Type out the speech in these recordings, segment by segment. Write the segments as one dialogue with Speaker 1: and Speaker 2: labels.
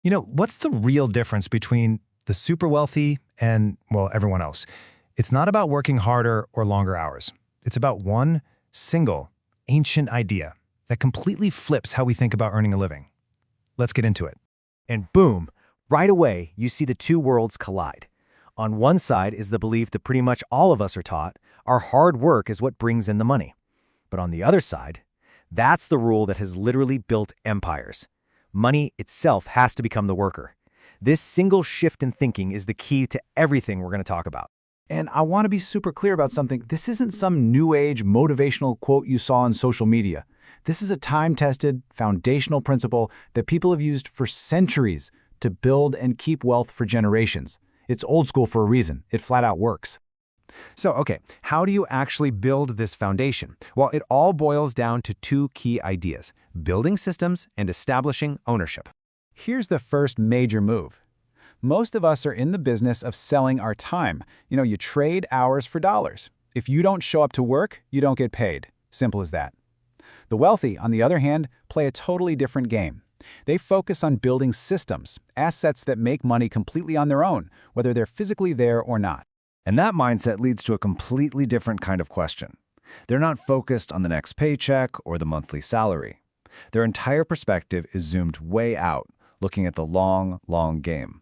Speaker 1: What's the real difference between the super wealthy and, well, everyone else? It's not about working harder or longer hours. It's about one single, ancient idea that completely flips how we think about earning a living. Let's get into it.
Speaker 2: And boom, right away, you see the two worlds collide. On one side is the belief that pretty much all of us are taught our hard work is what brings in the money. But on the other side, that's the rule that has literally built empires. Money itself has to become the worker. This single shift in thinking is the key to everything we're going to talk about.
Speaker 3: And I want to be super clear about something. This isn't some new age motivational quote you saw on social media. This is a time-tested, foundational principle that people have used for centuries to build and keep wealth for generations. It's old school for a reason. It flat out works.
Speaker 2: So, okay, how do you actually build this foundation? Well, it all boils down to two key ideas: building systems and establishing ownership.
Speaker 3: Here's the first major move. Most of us are in the business of selling our time. You trade hours for dollars. If you don't show up to work, you don't get paid. Simple as that. The wealthy, on the other hand, play a totally different game. They focus on building systems, assets that make money completely on their own, whether they're physically there or not.
Speaker 4: And that mindset leads to a completely different kind of question. They're not focused on the next paycheck or the monthly salary. Their entire perspective is zoomed way out, looking at the long, long game.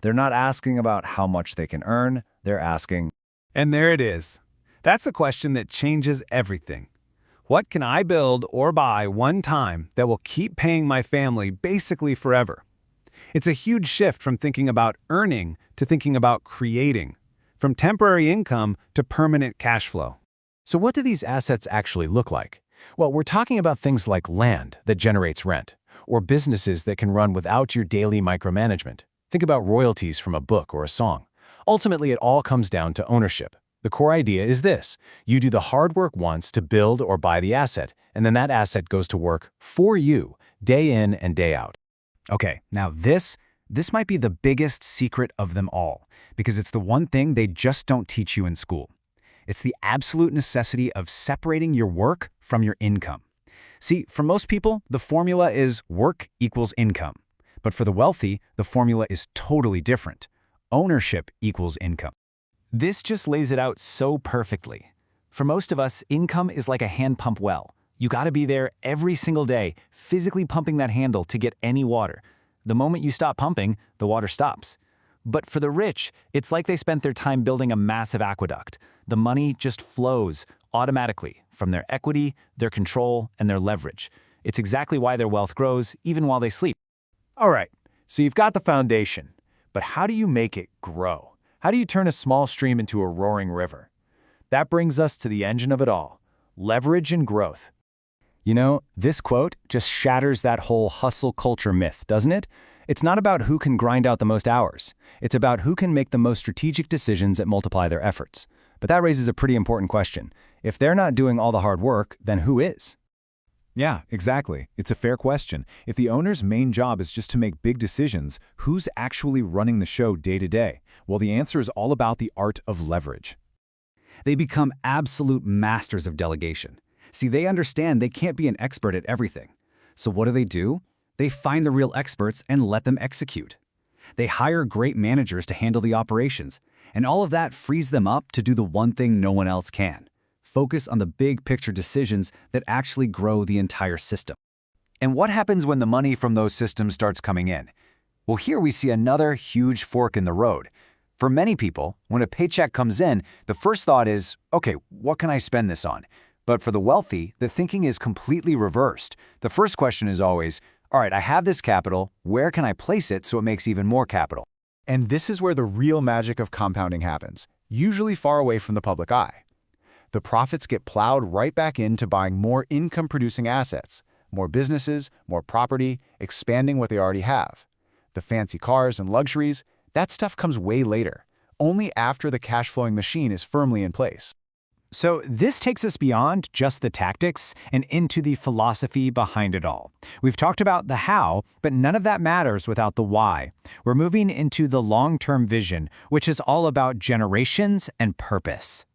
Speaker 4: They're not asking about how much they can earn, they're asking,
Speaker 5: and there it is. That's a question that changes everything. What can I build or buy one time that will keep paying my family basically forever? It's a huge shift from thinking about earning to thinking about creating, from temporary income to permanent cash flow.
Speaker 2: So what do these assets actually look like? Well, we're talking about things like land that generates rent, or businesses that can run without your daily micromanagement. Think about royalties from a book or a song. Ultimately, it all comes down to ownership. The core idea is this: you do the hard work once to build or buy the asset, and then that asset goes to work for you, day in and day out.
Speaker 6: Okay, now this might be the biggest secret of them all, because it's the one thing they just don't teach you in school. It's the absolute necessity of separating your work from your income. See, for most people, the formula is work equals income. But for the wealthy, the formula is totally different. Ownership equals income. This just lays it out so perfectly. For most of us, income is like a hand pump well. You gotta be there every single day, physically pumping that handle to get any water. The moment you stop pumping, the water stops. But for the rich, it's like they spent their time building a massive aqueduct. The money just flows automatically from their equity, their control, and their leverage. It's exactly why their wealth grows even while they sleep.
Speaker 3: All right, so you've got the foundation, but how do you make it grow? How do you turn a small stream into a roaring river? That brings us to the engine of it all: leverage and growth.
Speaker 6: This quote just shatters that whole hustle culture myth, doesn't it? It's not about who can grind out the most hours. It's about who can make the most strategic decisions that multiply their efforts. But that raises a pretty important question. If they're not doing all the hard work, then who is?
Speaker 4: yeah, exactly. It's a fair question. If the owner's main job is just to make big decisions, who's actually running the show day to day? Well, the answer is all about the art of leverage.
Speaker 6: They become absolute masters of delegation. See, they understand they can't be an expert at everything. So what do? They find the real experts and let them execute. They hire great managers to handle the operations, and all of that frees them up to do the one thing no one else can: focus on the big picture decisions that actually grow the entire system. And what happens when the money from those systems starts coming in? Well, here we see another huge fork in the road. For many people, when a paycheck comes in, the first thought is, okay, what can I spend this on? But for the wealthy, the thinking is completely reversed. The first question is always, all right, I have this capital, where can I place it so it makes even more capital?
Speaker 3: And this is where the real magic of compounding happens, usually far away from the public eye. The profits get plowed right back into buying more income-producing assets, more businesses, more property, expanding what they already have. The fancy cars and luxuries, that stuff comes way later, only after the cash-flowing machine is firmly in place.
Speaker 6: So this takes us beyond just the tactics and into the philosophy behind it all. We've talked about the how, but none of that matters without the why. We're moving into the long-term vision, which is all about generations and purpose.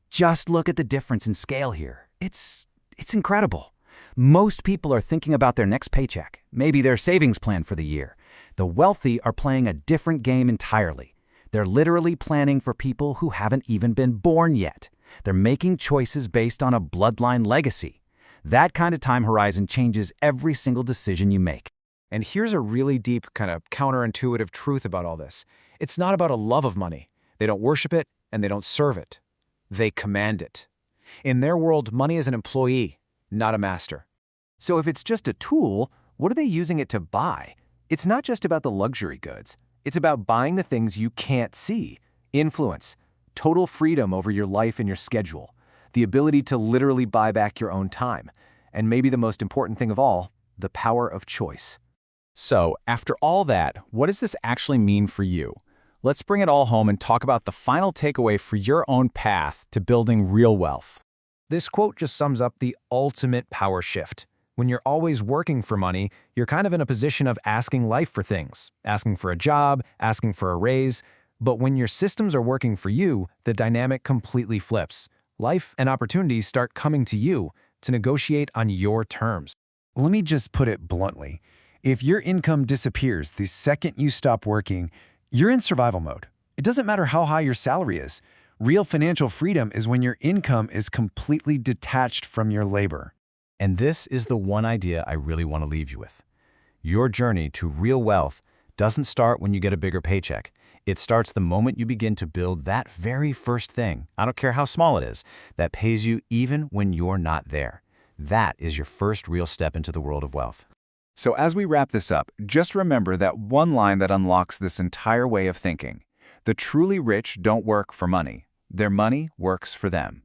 Speaker 6: Just look at the difference in scale here. It's incredible. Most people are thinking about their next paycheck, maybe their savings plan for the year. The wealthy are playing a different game entirely. They're literally planning for people who haven't even been born yet. They're making choices based on a bloodline legacy. That kind of time horizon changes every single decision you make.
Speaker 2: And here's a really deep, kind of counterintuitive truth about all this. It's not about a love of money. They don't worship it and they don't serve it. They command it. In their world, money is an employee, not a master. So if it's just a tool, what are they using it to buy? It's not just about the luxury goods. It's about buying the things you can't see. Influence, total freedom over your life and your schedule, the ability to literally buy back your own time, and maybe the most important thing of all, the power of choice.
Speaker 6: So, after all that, what does this actually mean for you? Let's bring it all home and talk about the final takeaway for your own path to building real wealth.
Speaker 1: This quote just sums up the ultimate power shift. When you're always working for money, you're kind of in a position of asking life for things, asking for a job, asking for a raise. But when your systems are working for you, the dynamic completely flips. Life and opportunities start coming to you to negotiate on your terms.
Speaker 5: Let me just put it bluntly. If your income disappears the second you stop working, you're in survival mode. It doesn't matter how high your salary is. Real financial freedom is when your income is completely detached from your labor.
Speaker 6: And this is the one idea I really want to leave you with. Your journey to real wealth doesn't start when you get a bigger paycheck. It starts the moment you begin to build that very first thing, I don't care how small it is, that pays you even when you're not there. That is your first real step into the world of wealth.
Speaker 3: So as we wrap this up, just remember that one line that unlocks this entire way of thinking. The truly rich don't work for money. Their money works for them.